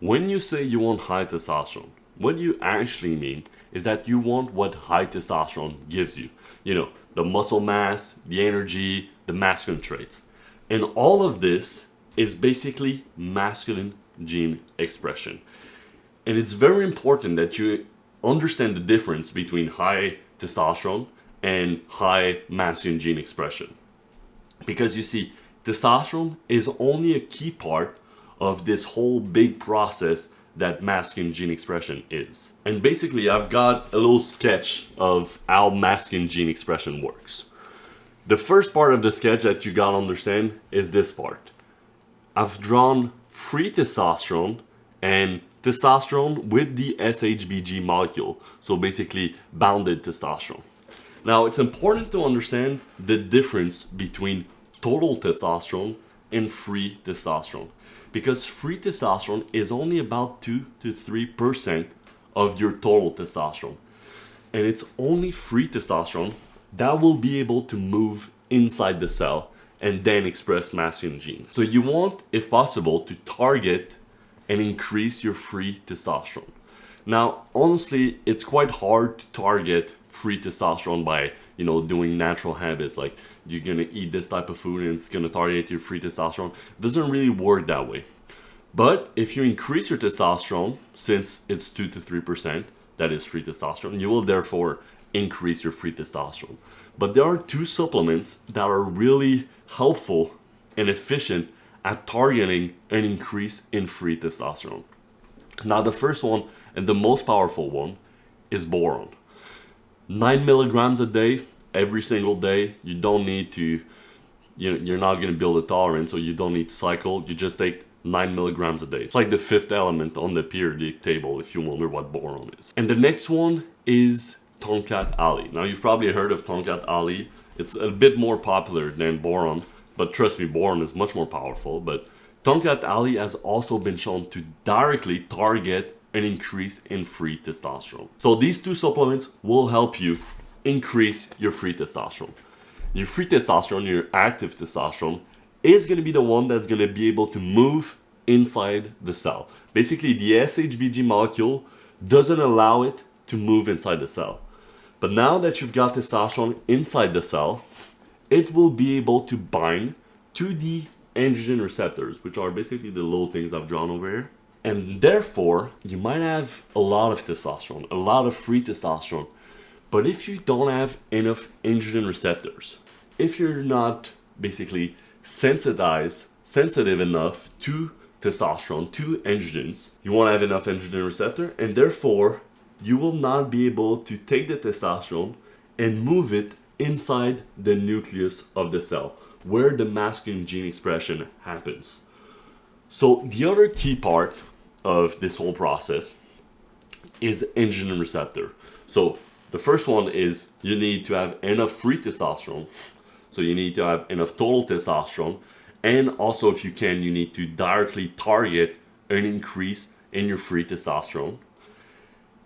When you say you want high testosterone, what you actually mean is that you want what high testosterone gives you. You know, the muscle mass, the energy, the masculine traits. And all of this is basically masculine gene expression. And it's very important that you understand the difference between high testosterone and high masculine gene expression. Because you see, testosterone is only a key part of this whole big process that masculine gene expression is. And basically, I've got a little sketch of how masculine gene expression works. The first part of the sketch that you gotta understand is this part. I've drawn free testosterone and testosterone with the SHBG molecule, so basically bounded testosterone. Now, it's important to understand the difference between total testosterone and free testosterone, because free testosterone is only about 2 to 3% of your total testosterone. And it's only free testosterone that will be able to move inside the cell and then express masculine genes. So you want, if possible, to target and increase your free testosterone. Now, honestly, it's quite hard to target free testosterone by, doing natural habits. Like, you're gonna eat this type of food and it's gonna target your free testosterone. It doesn't really work that way. But if you increase your testosterone, since it's 2 to 3%, that is free testosterone, you will therefore increase your free testosterone. But there are two supplements that are really helpful and efficient at targeting an increase in free testosterone. Now, the first one and the most powerful one is boron. 9 milligrams a day, every single day. You don't need to, you're not going to build a tolerance, so you don't need to cycle. You just take 9 milligrams a day. It's like the fifth element on the periodic table if you wonder what boron is. And the next one is Tongkat Ali. Now, you've probably heard of Tongkat Ali. It's a bit more popular than boron, but trust me, boron is much more powerful. But Tongkat Ali has also been shown to directly target an increase in free testosterone. So these two supplements will help you increase your free testosterone. Your free testosterone, your active testosterone, is going to be the one that's going to be able to move inside the cell. Basically, the SHBG molecule doesn't allow it to move inside the cell. But now that you've got testosterone inside the cell, it will be able to bind to the androgen receptors, which are basically the little things I've drawn over here. And therefore, you might have a lot of testosterone, a lot of free testosterone. But if you don't have enough androgen receptors, if you're not basically sensitive enough to testosterone, to androgens, you won't have enough androgen receptor, and therefore you will not be able to take the testosterone and move it inside the nucleus of the cell, where the masculine gene expression happens. So the other key part of this whole process is androgen receptor. So the first one is you need to have enough free testosterone. So you need to have enough total testosterone. And also, if you can, you need to directly target an increase in your free testosterone.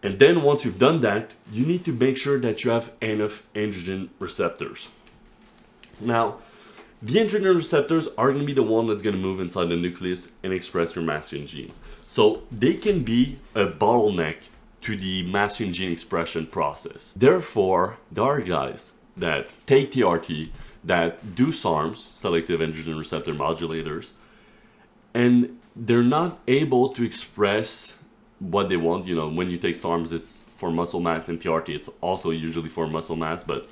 And then once you've done that, you need to make sure that you have enough androgen receptors. Now, the androgen receptors are going to be the one that's going to move inside the nucleus and express your masculine gene. So they can be a bottleneck to the masculine gene expression process. Therefore, there are guys that take TRT, that do SARMs, selective androgen receptor modulators, and they're not able to express what they want. When you take SARMs, it's for muscle mass, and TRT, it's also usually for muscle mass, but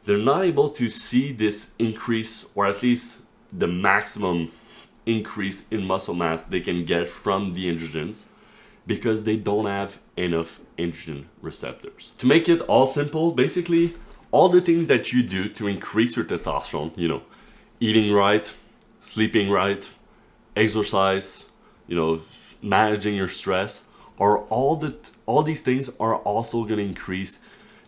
they're not able to see this increase, or at least the maximum increase in muscle mass they can get from the androgens, because they don't have enough androgen receptors. To make it all simple, basically, all the things that you do to increase your testosterone, eating right, sleeping right, exercise, managing your stress, are all these things are also going to increase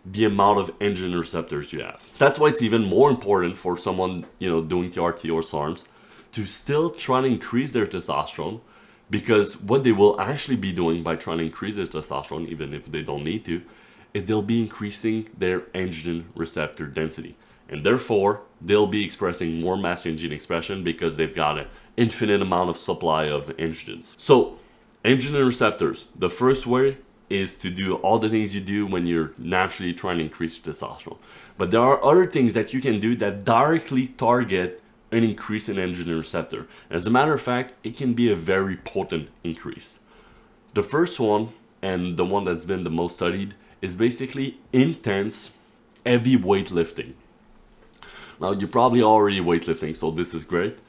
the amount of androgen receptors you have. That's why it's even more important for someone, doing TRT or SARMs to still try to increase their testosterone, because what they will actually be doing by trying to increase their testosterone, even if they don't need to, is they'll be increasing their androgen receptor density. And therefore, they'll be expressing more masculine gene expression because they've got an infinite amount of supply of androgens. So, Androgen receptors. The first way is to do all the things you do when you're naturally trying to increase your testosterone. But there are other things that you can do that directly target an increase in androgen receptor. As a matter of fact, it can be a very potent increase. The first one, and the one that's been the most studied, is basically intense, heavy weightlifting. Now, you're probably already weightlifting, so this is great.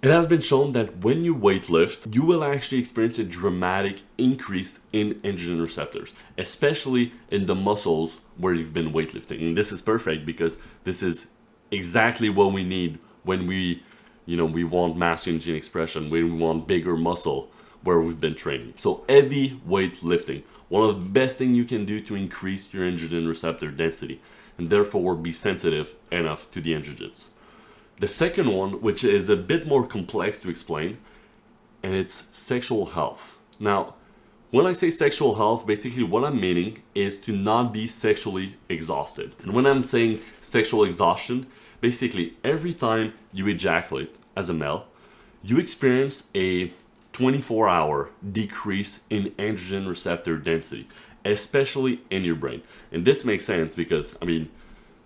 It has been shown that when you weightlift, you will actually experience a dramatic increase in androgen receptors, especially in the muscles where you've been weightlifting. And this is perfect because this is exactly what we need when we want masculine gene expression, when we want bigger muscle where we've been training. So heavy weightlifting, one of the best things you can do to increase your androgen receptor density and therefore be sensitive enough to the androgens. The second one, which is a bit more complex to explain, and it's sexual health. Now, when I say sexual health, basically what I'm meaning is to not be sexually exhausted. And when I'm saying sexual exhaustion, basically every time you ejaculate as a male, you experience a 24-hour decrease in androgen receptor density, especially in your brain. And this makes sense because,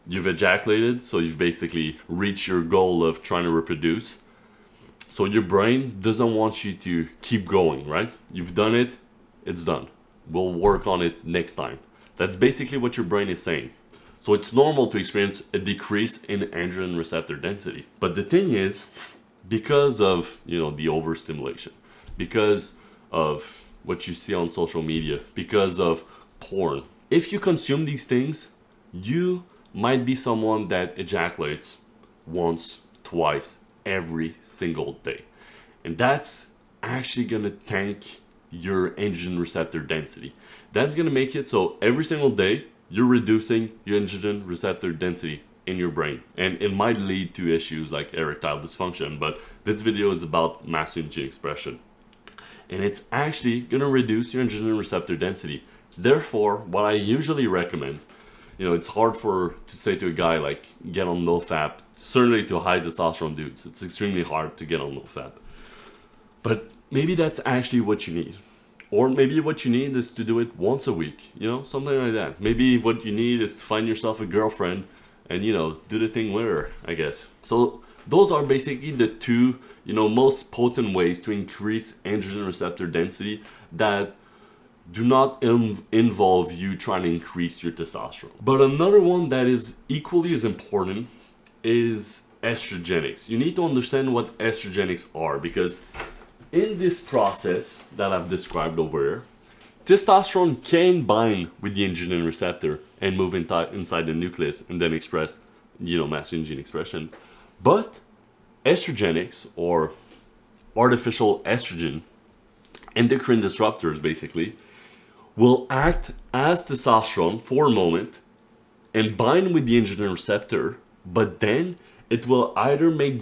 you've ejaculated, so you've basically reached your goal of trying to reproduce. So your brain doesn't want you to keep going, right? You've done it, it's done. We'll work on it next time. That's basically what your brain is saying. So it's normal to experience a decrease in androgen receptor density. But the thing is, because of, the overstimulation, because of what you see on social media, because of porn, if you consume these things, you might be someone that ejaculates once, twice, every single day. And that's actually gonna tank your androgen receptor density. That's gonna make it so every single day you're reducing your androgen receptor density in your brain. And it might lead to issues like erectile dysfunction, but this video is about masculine gene expression. And it's actually gonna reduce your androgen receptor density. Therefore, what I usually recommend, it's hard to say to a guy like get on low fat, certainly to high testosterone dudes. It's extremely hard to get on low fat. But maybe that's actually what you need. Or maybe what you need is to do it once a week, something like that. Maybe what you need is to find yourself a girlfriend and, do the thing with her, I guess. So those are basically the two, most potent ways to increase androgen receptor density that do not involve you trying to increase your testosterone. But another one that is equally as important is estrogenics. You need to understand what estrogenics are, because in this process that I've described over here, testosterone can bind with the androgen receptor and move inside the nucleus and then express, masculine gene expression. But estrogenics, or artificial estrogen, endocrine disruptors basically, will act as testosterone for a moment and bind with the androgen receptor, but then it will either make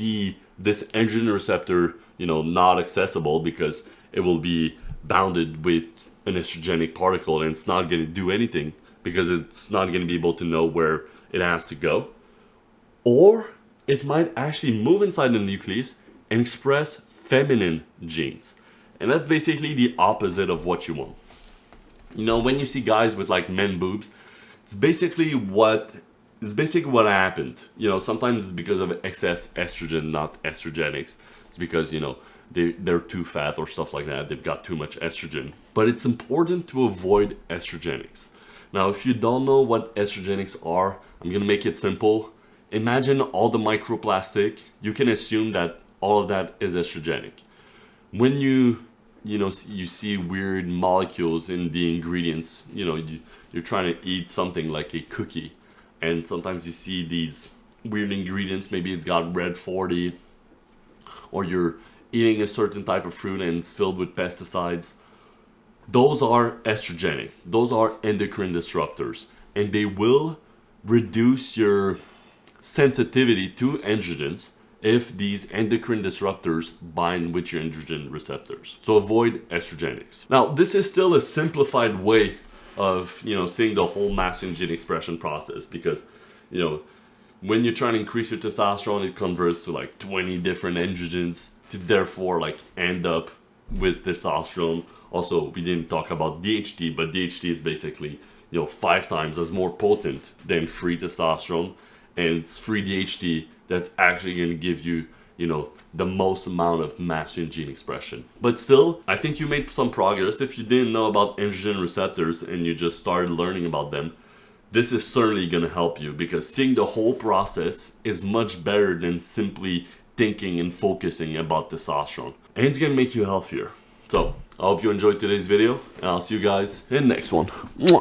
this androgen receptor, not accessible because it will be bounded with an estrogenic particle and it's not going to do anything because it's not going to be able to know where it has to go. Or it might actually move inside the nucleus and express feminine genes. And that's basically the opposite of what you want. When you see guys with like men boobs, it's basically what happened. Sometimes it's because of excess estrogen, not estrogenics. It's because, they're too fat or stuff like that. They've got too much estrogen. But it's important to avoid estrogenics. Now, if you don't know what estrogenics are, I'm going to make it simple. Imagine all the microplastic. You can assume that all of that is estrogenic. When you see weird molecules in the ingredients, you're trying to eat something like a cookie, and sometimes you see these weird ingredients. Maybe it's got red 40, or you're eating a certain type of fruit and it's filled with pesticides. Those are estrogenic. Those are endocrine disruptors, and they will reduce your sensitivity to androgens if these endocrine disruptors bind with your androgen receptors. So avoid estrogenics. Now, this is still a simplified way of, seeing the whole masculine gene expression process, because, when you're trying to increase your testosterone, it converts to like 20 different androgens to therefore like end up with testosterone. Also, we didn't talk about DHT, but DHT is basically, 5 times as more potent than free testosterone, and it's free DHT that's actually going to give you, the most amount of masculine gene expression. But still, I think you made some progress. If you didn't know about androgen receptors and you just started learning about them, this is certainly going to help you, because seeing the whole process is much better than simply thinking and focusing about testosterone. And it's going to make you healthier. So, I hope you enjoyed today's video, and I'll see you guys in the next one. Mwah!